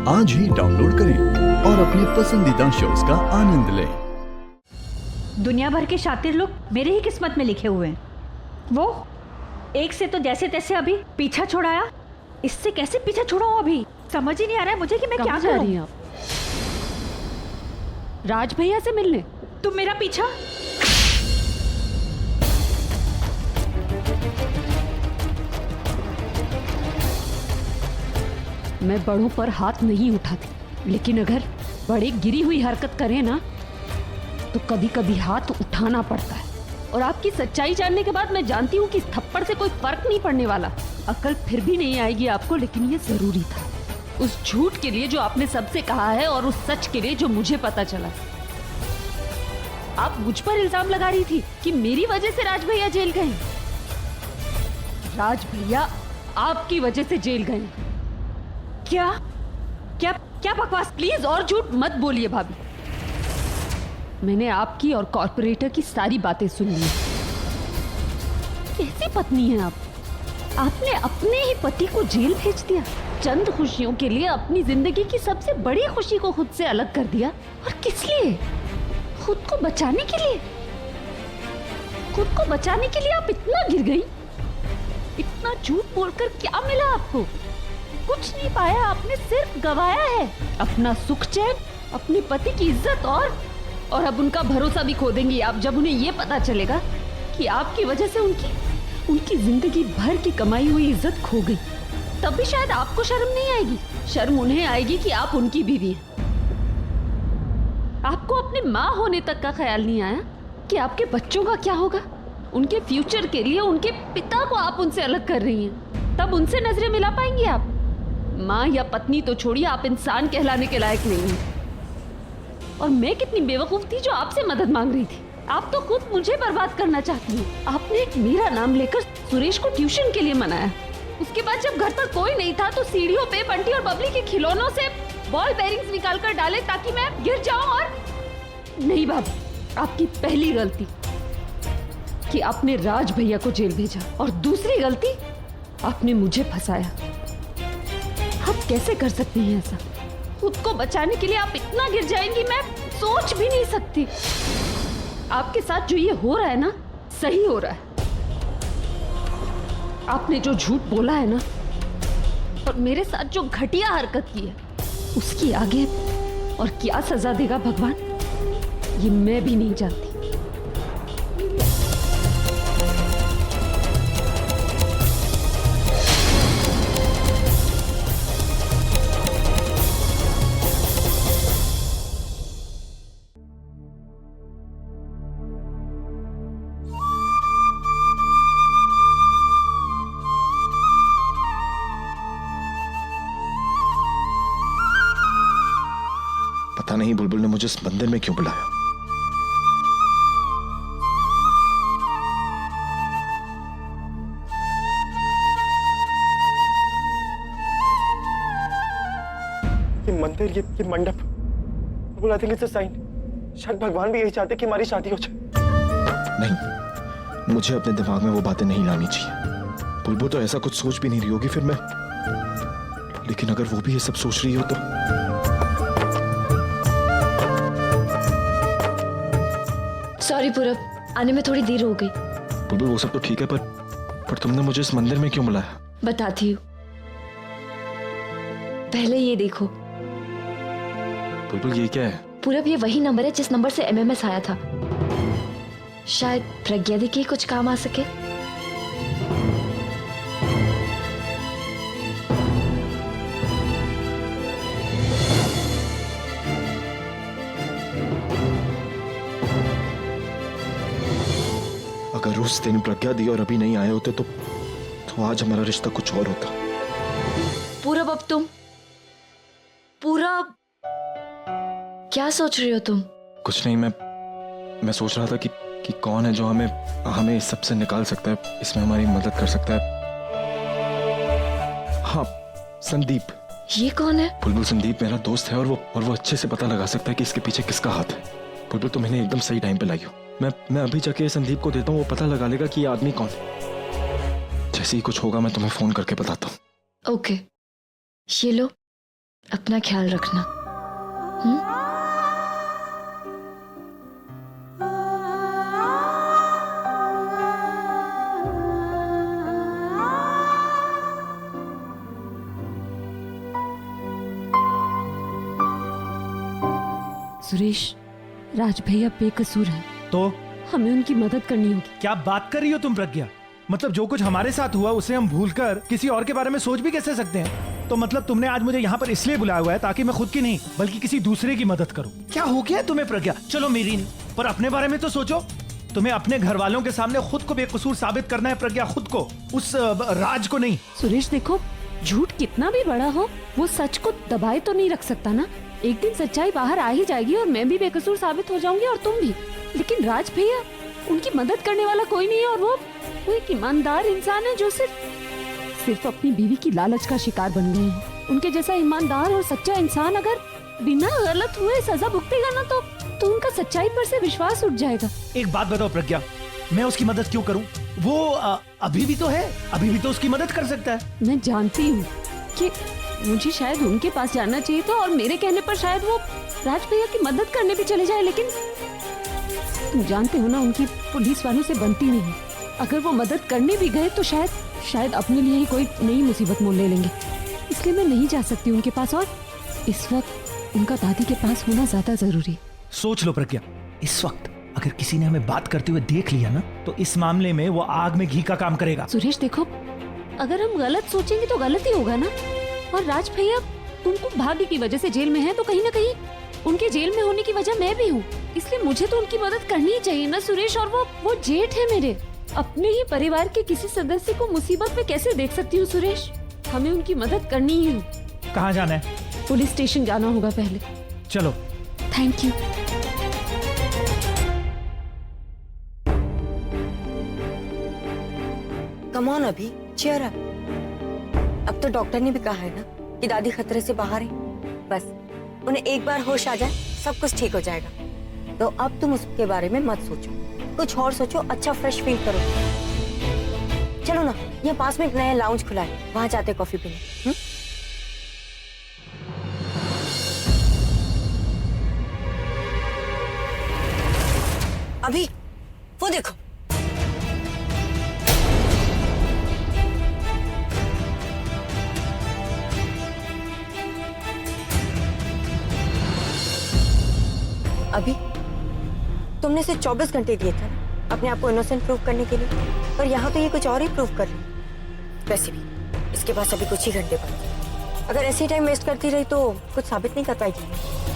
आज ही डाउनलोड करें और अपने पसंदीदा शोज का आनंद लें। दुनिया भर के शातिर लोग मेरे ही किस्मत में लिखे हुए हैं। वो एक से तो जैसे तैसे अभी पीछा छुड़ाया, इससे कैसे पीछा छुड़ाऊं अभी समझ ही नहीं आ रहा है मुझे कि मैं क्या जा करूं। रही हैं आप? राज भैया से मिलने? तुम मेरा पीछा मैं बड़ों पर हाथ नहीं उठाती, लेकिन अगर बड़े गिरी हुई हरकत करें ना तो कभी कभी हाथ उठाना पड़ता है। और आपकी सच्चाई जानने के बाद मैं जानती हूँ कि थप्पड़ से कोई फर्क नहीं पड़ने वाला। अकल फिर भी नहीं आएगी आपको, लेकिन ये जरूरी था। उस झूठ के लिए जो आपने सबसे कहा है और उस सच के लिए जो मुझे पता चला। आप मुझ पर इल्जाम लगा रही थी कि मेरी वजह से राज भैया जेल गए। राज भैया आपकी वजह से जेल गए। क्या क्या क्या बकवास। प्लीज और झूठ मत बोलिए भाभी। मैंने आपकी और कॉर्पोरेटर की सारी बातें सुन ली। कैसी पत्नी है आप? आपने अपने ही पति को जेल भेज दिया, चंद खुशियों के लिए अपनी जिंदगी की सबसे बड़ी खुशी को खुद से अलग कर दिया। और किस लिए? खुद को बचाने के लिए। खुद को बचाने के लिए आप इतना गिर गई। इतना झूठ बोलकर क्या मिला आपको? कुछ नहीं पाया आपने, सिर्फ गवाया है अपना सुख चैन, अपने पति की इज्जत और अब उनका भरोसा भी खो देंगी आप जब उन्हें ये पता चलेगा कि आपकी वजह से उनकी जिंदगी भर की कमाई हुई इज्जत खो गई। तब भी शायद आपको शर्म नहीं आएगी। शर्म उन्हें आएगी कि आप उनकी बीवी हैं। आपको अपने माँ होने तक का ख्याल नहीं आया कि आपके बच्चों का क्या होगा। उनके फ्यूचर के लिए उनके पिता को आप उनसे अलग कर रही हैं। तब उनसे नजरें मिला पाएंगी आप? माँ या पत्नी तो छोड़िए, आप इंसान कहलाने के लायक नहीं हैं। और मैं कितनी बेवकूफ थी जो आपसे मदद मांग रही थी। आप तो खुद मुझे बर्बाद करना चाहती हैं। आपने मेरा नाम लेकर सुरेश को ट्यूशन के लिए मनाया। उसके बाद जब घर पर कोई नहीं था तो सीढ़ियों पे बंटी और बबली के खिलौनों से बॉल बेरिंग्स निकाल कर डाले ताकि मैं गिर जाऊं। और नहीं भाभी, आपकी पहली गलती कि आपने राज भैया को जेल भेजा और दूसरी गलती आपने मुझे फंसाया। आप कैसे कर सकती हैं ऐसा? खुद को बचाने के लिए आप इतना गिर जाएंगी, मैं सोच भी नहीं सकती। आपके साथ जो ये हो रहा है ना, सही हो रहा है। आपने जो झूठ बोला है ना और मेरे साथ जो घटिया हरकत की है, उसकी आगे और क्या सजा देगा भगवान, ये मैं भी नहीं जानती। पता नहीं बुलबुल ने मुझे इस मंदिर में क्यों बुलाया। ये मंदिर, ये मंडप, बुलबुल I think it's a sign. शायद भगवान भी यही चाहते कि हमारी शादी हो जाए। नहीं, मुझे अपने दिमाग में वो बातें नहीं लानी चाहिए। बुलबुल तो ऐसा कुछ सोच भी नहीं रही होगी फिर मैं। लेकिन अगर वो भी ये सब सोच रही हो तो सॉरी पूरब, आने में थोड़ी देर हो गई। बुलबुल वो सब तो ठीक है, पर तुमने मुझे इस मंदिर में क्यों बुलाया? बताती हूँ, पहले ये देखो। बुलबुल ये क्या है? पूरब ये वही नंबर है जिस नंबर से एमएमएस आया था। शायद प्रज्ञा दी के कुछ काम आ सके। अगर उस दिन प्रज्ञा दी और अभी नहीं आए होते तो आज हमारा रिश्ता कुछ और होता। पूरब, अब तुम पूरब क्या सोच रही हो तुम? कुछ नहीं, मैं सोच रहा था कि कौन है जो हमें इस सबसे निकाल सकता है, इसमें हमारी मदद कर सकता है। हाँ, संदीप। ये कौन है? बुलबुल, संदीप मेरा दोस्त है और वो अच्छे से पता लगा सकता है कि इसके पीछे किसका हाथ है। बुलबुल तुम इन्हें एकदम सही टाइम पे लाई हो। मैं अभी जाके संदीप को देता हूँ, वो पता लगा लेगा कि ये आदमी कौन है। जैसे ही कुछ होगा मैं तुम्हें फोन करके बताता हूँ। ओके, ये लो, अपना ख्याल रखना। सुरेश, राज भैया बेकसूर हैं। तो हमें उनकी मदद करनी होगी। क्या बात कर रही हो तुम प्रज्ञा? मतलब जो कुछ हमारे साथ हुआ उसे हम भूलकर किसी और के बारे में सोच भी कैसे सकते हैं? तो मतलब तुमने आज मुझे यहाँ पर इसलिए बुलाया हुआ है ताकि मैं खुद की नहीं बल्कि किसी दूसरे की मदद करूं। क्या हो गया तुम्हें प्रज्ञा? चलो मेरी नहीं पर अपने बारे में तो सोचो। तुम्हें अपने घर वालों के सामने खुद को बेकसूर साबित करना है प्रज्ञा, खुद को, उस राज को नहीं। सुरेश देखो, झूठ कितना भी बड़ा हो वो सच को दबाए तो नहीं रख सकता ना। एक दिन सच्चाई बाहर आ ही जाएगी और मैं भी बेकसूर साबित हो जाऊंगी और तुम भी। लेकिन राज भैया, उनकी मदद करने वाला कोई नहीं है और वो एक ईमानदार इंसान है जो सिर्फ अपनी बीवी की लालच का शिकार बन गए हैं। उनके जैसा ईमानदार और सच्चा इंसान अगर बिना गलत हुए सजा भुगतेगा ना तो उनका सच्चाई पर से विश्वास उठ जाएगा। एक बात बताओ प्रज्ञा, मैं उसकी मदद क्यों करूं? वो अभी भी तो है, अभी भी तो उसकी मदद कर सकता है। मैं जानती हूँ कि मुझे शायद उनके पास जाना चाहिए था और मेरे कहने पर शायद वो राज भैया की मदद करने भी चले जाए, लेकिन तुम जानते हो ना उनकी पुलिस वालों से बनती नहीं। अगर वो मदद करने भी गए तो शायद अपने लिए ही कोई नई मुसीबत मोल ले लेंगे। इसलिए मैं नहीं जा सकती उनके पास और इस वक्त उनका दादी के पास होना ज्यादा जरूरी। सोच लो प्रज्ञा, इस वक्त अगर किसी ने हमें बात करते हुए देख लिया ना तो इस मामले में वो आग में घी का काम करेगा। सुरेश देखो, अगर हम गलत सोचेंगे तो गलत ही होगा ना। और राज भैया तुमको भाग्य की वजह से जेल में है तो कहीं ना कहीं उनके जेल में होने की वजह मैं भी हूँ, इसलिए मुझे तो उनकी मदद करनी ही चाहिए ना सुरेश। और वो जेठ है मेरे, अपने ही परिवार के किसी सदस्य को मुसीबत में कैसे देख सकती हूँ सुरेश? हमें उनकी मदद करनी ही है। कहाँ जाना है? पुलिस स्टेशन जाना होगा पहले। चलो। Thank you. कम ऑन अभी, चीयर अप। अब तो डॉक्टर ने भी कहा है ना कि दादी खतरे से बाहर है। बस उन्हें एक बार होश आ जाए सब कुछ ठीक हो जाएगा। तो अब तुम उसके बारे में मत सोचो, कुछ और सोचो, अच्छा फ्रेश फील करो। चलो ना, यहाँ पास में एक नया लाउंज खुला है, वहां जाते कॉफी पीने। अभी वो देखो, अभी तुमने इसे 24 घंटे दिए थे अपने आप को इनोसेंट प्रूव करने के लिए, पर यहाँ तो ये कुछ और ही प्रूव कर रही। वैसे भी इसके पास अभी कुछ ही घंटे बचे। अगर ऐसे टाइम वेस्ट करती रही तो कुछ साबित नहीं कर पाएगी।